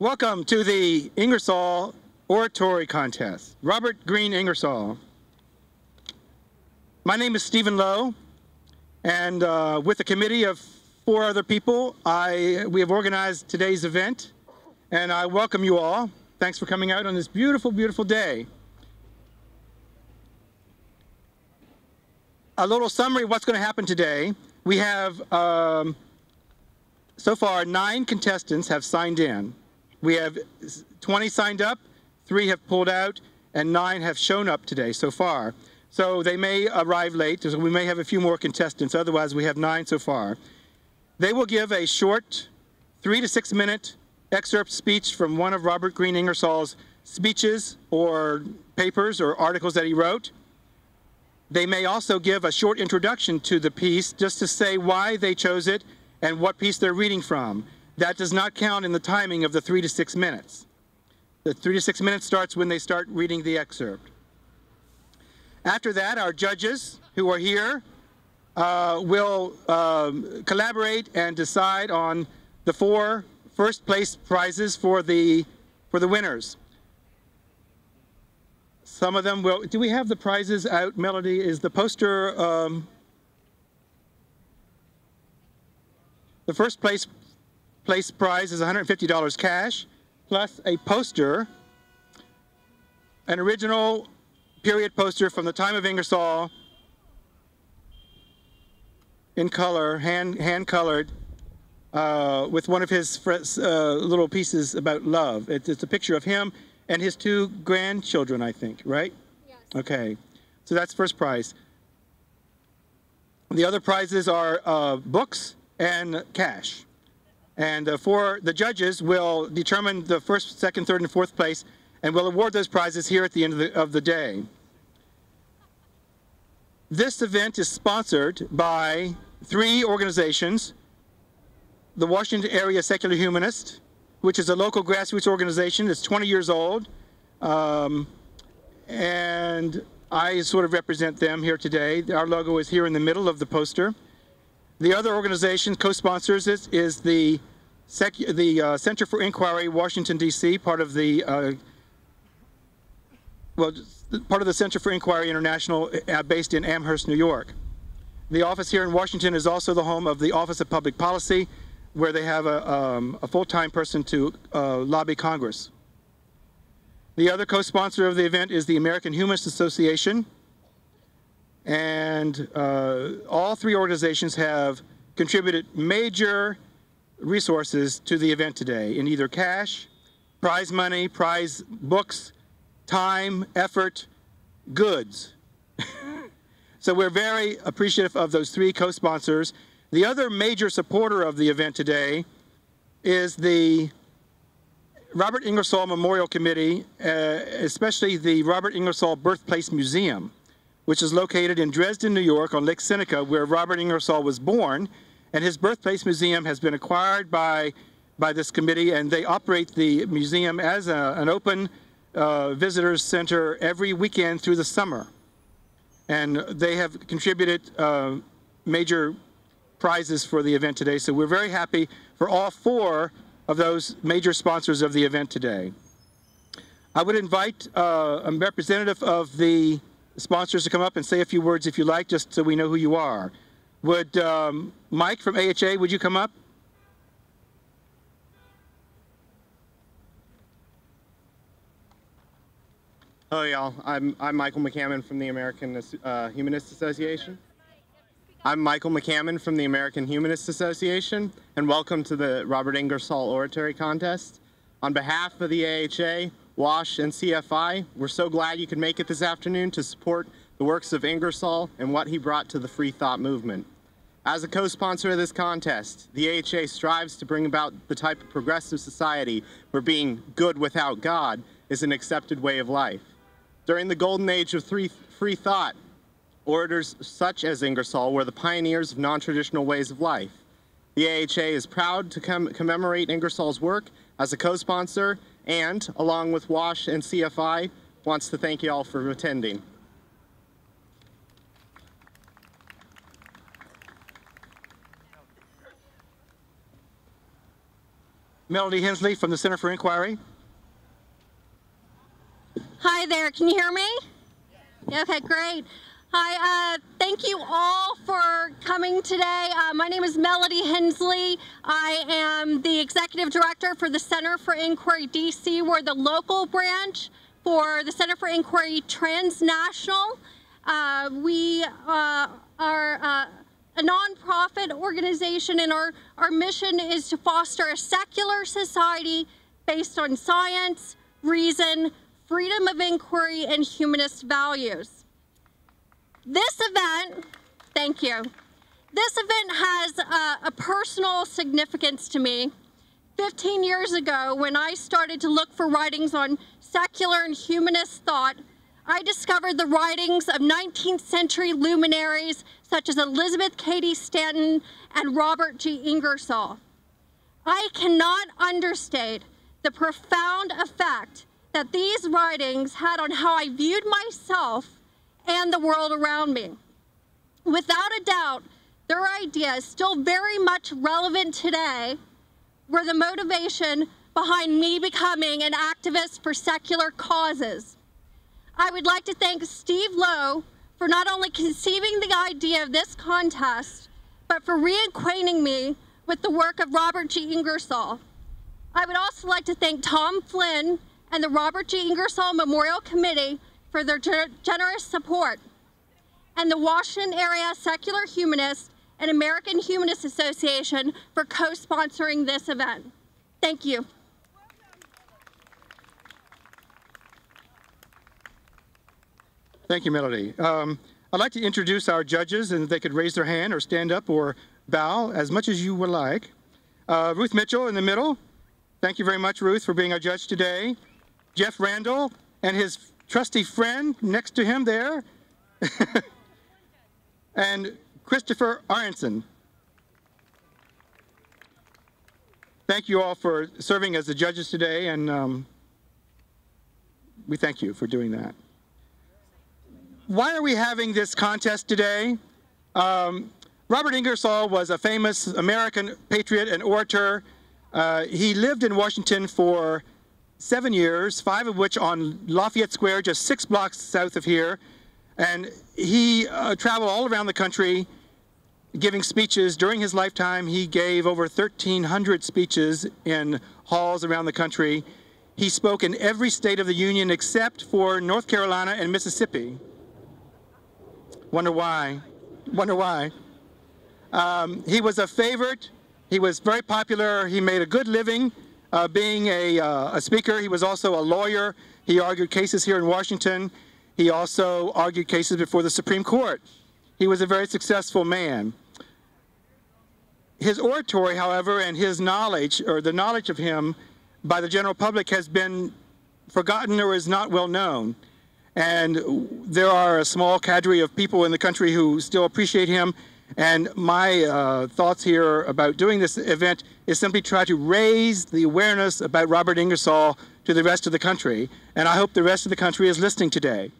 Welcome to the Ingersoll Oratory Contest. Robert Greene Ingersoll. My name is Stephen Lowe, and with a committee of 4 other people, we have organized today's event, and I welcome you all. Thanks for coming out on this beautiful, beautiful day. A little summary of what's going to happen today. We have, so far, 9 contestants have signed in. We have 20 signed up, 3 have pulled out, and 9 have shown up today so far. So they may arrive late, so we may have a few more contestants. Otherwise, we have 9 so far. They will give a short 3 to 6 minute excerpt speech from one of Robert Greene Ingersoll's speeches or papers or articles that he wrote. They may also give a short introduction to the piece just to say why they chose it and what piece they're reading from. That does not count in the timing of the 3 to 6 minutes. The 3 to 6 minutes starts when they start reading the excerpt. After that, our judges who are here will collaborate and decide on the 4 first place prizes for the winners. Some of them will. Do we have the prizes out, Melody? Is the poster the first place prize is $150 cash, plus a poster, an original period poster from the time of Ingersoll, in color, hand colored, with one of his little pieces about love. It's a picture of him and his 2 grandchildren, I think, right? Yes. Okay, so that's first prize. The other prizes are books and cash. And the judges will determine the first, second, third, and fourth place, and will award those prizes here at the end of the day. This event is sponsored by 3 organizations: the Washington Area Secular Humanist, which is a local grassroots organization. It's 20 years old, and I sort of represent them here today. Our logo is here in the middle of the poster. The other organization co-sponsors is the Center for Inquiry, Washington, D.C., part of the Center for Inquiry International, based in Amherst, New York. The office here in Washington is also the home of the Office of Public Policy, where they have a full-time person to lobby Congress. The other co-sponsor of the event is the American Humanist Association, and all 3 organizations have contributed major resources to the event today in either cash, prize money, prize books, time, effort, goods. So we're very appreciative of those 3 co-sponsors. The other major supporter of the event today is the Robert Ingersoll Memorial Committee, especially the Robert Ingersoll Birthplace Museum, which is located in Dresden, New York, on Lake Seneca, where Robert Ingersoll was born. And his birthplace museum has been acquired by this committee, and they operate the museum as an open visitors center every weekend through the summer. And they have contributed major prizes for the event today, so we're very happy for all 4 of those major sponsors of the event today. I would invite a representative of the sponsors to come up and say a few words if you like, just so we know who you are. Would Mike from AHA, would you come up? Hello, y'all. I'm Michael McCammon from the American Humanist Association. I'm Michael McCammon from the American Humanist Association, and welcome to the Robert Ingersoll Oratory Contest. On behalf of the AHA, WASH, and CFI, we're so glad you could make it this afternoon to support the works of Ingersoll and what he brought to the free thought movement. As a co-sponsor of this contest, the AHA strives to bring about the type of progressive society where being good without God is an accepted way of life. During the golden age of free thought, orators such as Ingersoll were the pioneers of non-traditional ways of life. The AHA is proud to commemorate Ingersoll's work as a co-sponsor and, along with WASH and CFI, wants to thank you all for attending. Melody Hensley from the Center for Inquiry. Hi there, can you hear me? Okay, great. Hi, thank you all for coming today. My name is Melody Hensley. I am the Executive Director for the Center for Inquiry DC. We're the local branch for the Center for Inquiry Transnational. We are a nonprofit organization, and our mission is to foster a secular society based on science, reason, freedom of inquiry, and humanist values. This event, thank you. This event has a personal significance to me. 15 years ago, when I started to look for writings on secular and humanist thought, I discovered the writings of 19th century luminaries such as Elizabeth Cady Stanton and Robert G. Ingersoll. I cannot understate the profound effect that these writings had on how I viewed myself and the world around me. Without a doubt, their ideas, still very much relevant today, were the motivation behind me becoming an activist for secular causes. I would like to thank Steve Lowe for not only conceiving the idea of this contest, but for reacquainting me with the work of Robert G. Ingersoll. I would also like to thank Tom Flynn and the Robert G. Ingersoll Memorial Committee for their generous support, and the Washington Area Secular Humanists and American Humanist Association for co-sponsoring this event. Thank you. Thank you, Melody. I'd like to introduce our judges, and if they could raise their hand or stand up or bow as much as you would like. Ruth Mitchell in the middle. Thank you very much, Ruth, for being our judge today. Jeff Randall and his trusty friend next to him there. And Christopher Aronson. Thank you all for serving as the judges today, and we thank you for doing that. Why are we having this contest today? Robert Ingersoll was a famous American patriot and orator. He lived in Washington for 7 years, 5 of which on Lafayette Square, just 6 blocks south of here. And he traveled all around the country giving speeches. During his lifetime, he gave over 1,300 speeches in halls around the country. He spoke in every state of the Union except for North Carolina and Mississippi. Wonder why? Wonder why? He was a favorite. He was very popular. He made a good living being a speaker. He was also a lawyer. He argued cases here in Washington. He also argued cases before the Supreme Court. He was a very successful man. His oratory, however, and his knowledge, or the knowledge of him by the general public, has been forgotten or is not well known. And there are a small cadre of people in the country who still appreciate him. And my thoughts here about doing this event is simply try to raise the awareness about Robert Ingersoll to the rest of the country. And I hope the rest of the country is listening today.